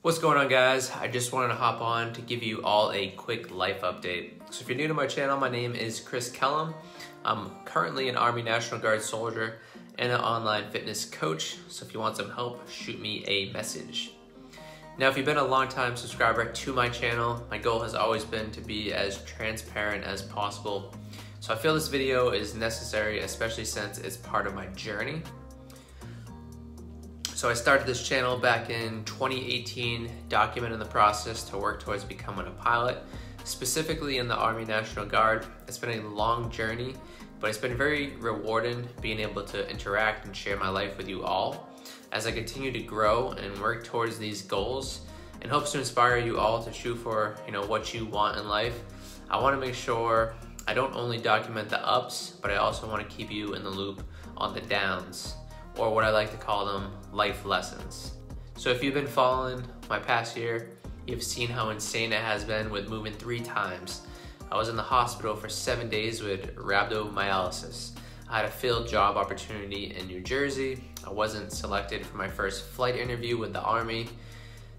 What's going on, guys? I just wanted to hop on to give you all a quick life update. So if you're new to my channel, my name is Chris Kellum. I'm currently an Army National Guard soldier and an online fitness coach. So if you want some help, shoot me a message. Now, if you've been a long-time subscriber to my channel, my goal has always been to be as transparent as possible. So I feel this video is necessary, especially since it's part of my journey. So I started this channel back in 2018, documenting the process to work towards becoming a pilot, specifically in the Army National Guard. It's been a long journey, but it's been very rewarding being able to interact and share my life with you all as I continue to grow and work towards these goals in hopes to inspire you all to shoot for what you want in life. I want to make sure I don't only document the ups, but I also want to keep you in the loop on the downs, or what I like to call them, life lessons. So if you've been following my past year, you've seen how insane it has been with moving 3 times. I was in the hospital for 7 days with rhabdomyolysis. I had a failed job opportunity in New Jersey. I wasn't selected for my first flight interview with the Army.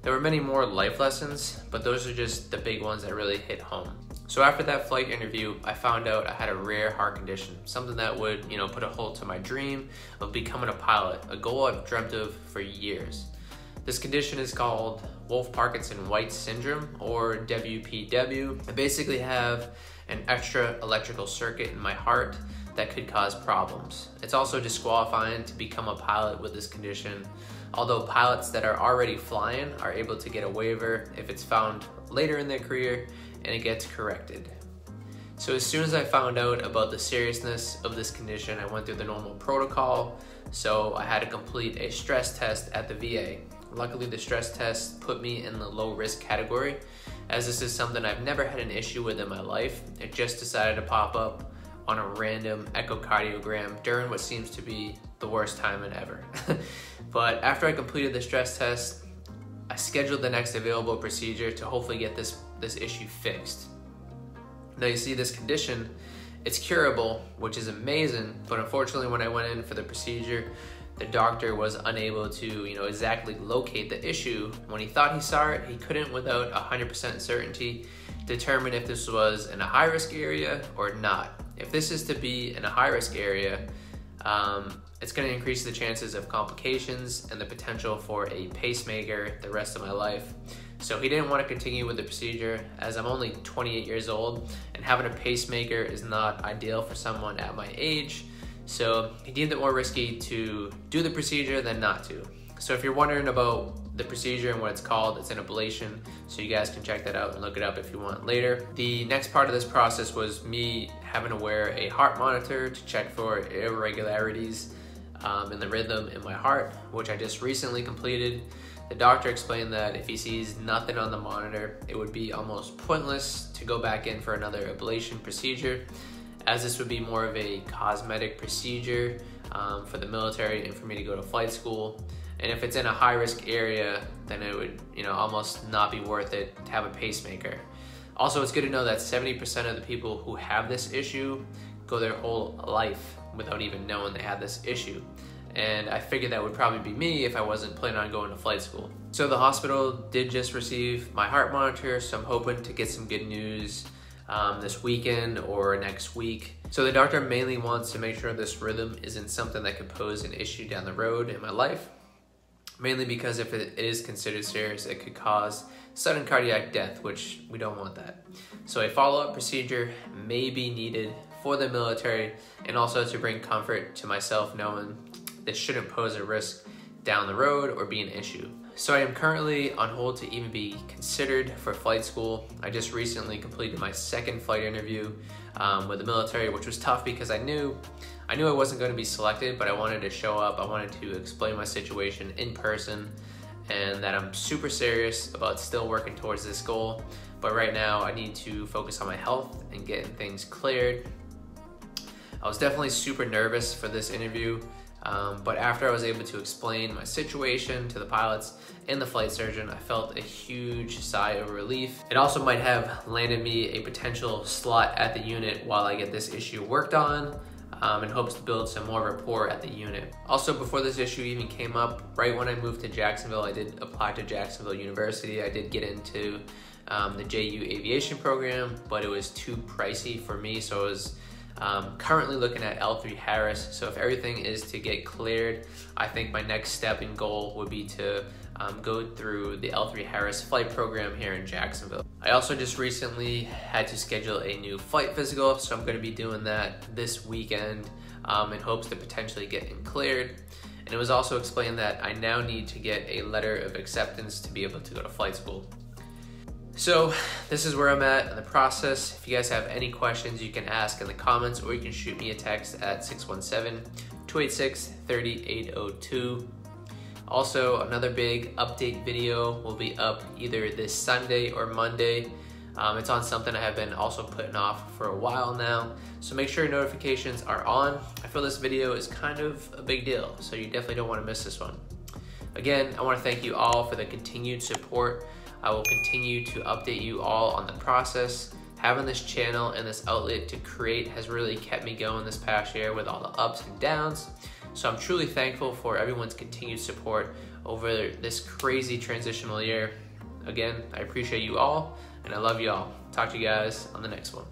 There were many more life lessons, but those are just the big ones that really hit home. So after that flight interview, I found out I had a rare heart condition, something that would, put a halt to my dream of becoming a pilot, a goal I've dreamt of for years. This condition is called Wolff-Parkinson-White syndrome, or WPW. I basically have an extra electrical circuit in my heart that could cause problems. It's also disqualifying to become a pilot with this condition, although pilots that are already flying are able to get a waiver if it's found later in their career and it gets corrected. So as soon as I found out about the seriousness of this condition, I went through the normal protocol. So I had to complete a stress test at the VA. Luckily, the stress test put me in the low risk category, as this is something I've never had an issue with in my life. It just decided to pop up on a random echocardiogram during what seems to be the worst time in ever. But after I completed the stress test, I scheduled the next available procedure to hopefully get this issue fixed. Now you see, this condition, it's curable, which is amazing, but unfortunately when I went in for the procedure, the doctor was unable to exactly locate the issue. When he thought he saw it, he couldn't without 100% certainty determine if this was in a high-risk area or not. If this is to be in a high-risk area, it's going to increase the chances of complications and the potential for a pacemaker the rest of my life. So he didn't want to continue with the procedure, as I'm only 28 years old and having a pacemaker is not ideal for someone at my age. So he deemed it more risky to do the procedure than not to. So if you're wondering about the procedure and what it's called, it's an ablation. So you guys can check that out and look it up if you want later. The next part of this process was me having to wear a heart monitor to check for irregularities in the rhythm in my heart, which I just recently completed. The doctor explained that if he sees nothing on the monitor, it would be almost pointless to go back in for another ablation procedure, as this would be more of a cosmetic procedure for the military and for me to go to flight school. And if it's in a high-risk area, then it would almost not be worth it to have a pacemaker. Also, it's good to know that 70% of the people who have this issue go their whole life without even knowing they had this issue. And I figured that would probably be me if I wasn't planning on going to flight school. So the hospital did just receive my heart monitor, so I'm hoping to get some good news this weekend or next week. So the doctor mainly wants to make sure this rhythm isn't something that could pose an issue down the road in my life, mainly because if it is considered serious, it could cause sudden cardiac death, which we don't want that. So a follow-up procedure may be needed for the military, and also to bring comfort to myself knowing this shouldn't pose a risk down the road or be an issue. So I am currently on hold to even be considered for flight school. I just recently completed my second flight interview with the military, which was tough because I knew I wasn't going to be selected, but I wanted to show up. I wanted to explain my situation in person and that I'm super serious about still working towards this goal. But right now I need to focus on my health and getting things cleared. I was definitely super nervous for this interview, but after I was able to explain my situation to the pilots and the flight surgeon, I felt a huge sigh of relief. It also might have landed me a potential slot at the unit while I get this issue worked on. and hopes to build some more rapport at the unit. Also, before this issue even came up, right when I moved to Jacksonville, I did apply to Jacksonville University. I did get into the JU Aviation program, but it was too pricey for me, so I was currently looking at L3Harris. So if everything is to get cleared, I think my next step and goal would be to go through the L3Harris flight program here in Jacksonville. I also just recently had to schedule a new flight physical, so I'm going to be doing that this weekend in hopes to potentially get cleared. And it was also explained that I now need to get a letter of acceptance to be able to go to flight school. So this is where I'm at in the process. If you guys have any questions, you can ask in the comments, or you can shoot me a text at 617-286-3802. Also, another big update video will be up either this Sunday or Monday. It's on something I have been also putting off for a while now, so make sure your notifications are on. I feel this video is kind of a big deal, so you definitely don't want to miss this one. Again, I want to thank you all for the continued support. I will continue to update you all on the process. Having this channel and this outlet to create has really kept me going this past year with all the ups and downs. So I'm truly thankful for everyone's continued support over this crazy transitional year. Again, I appreciate you all, and I love you all. Talk to you guys on the next one.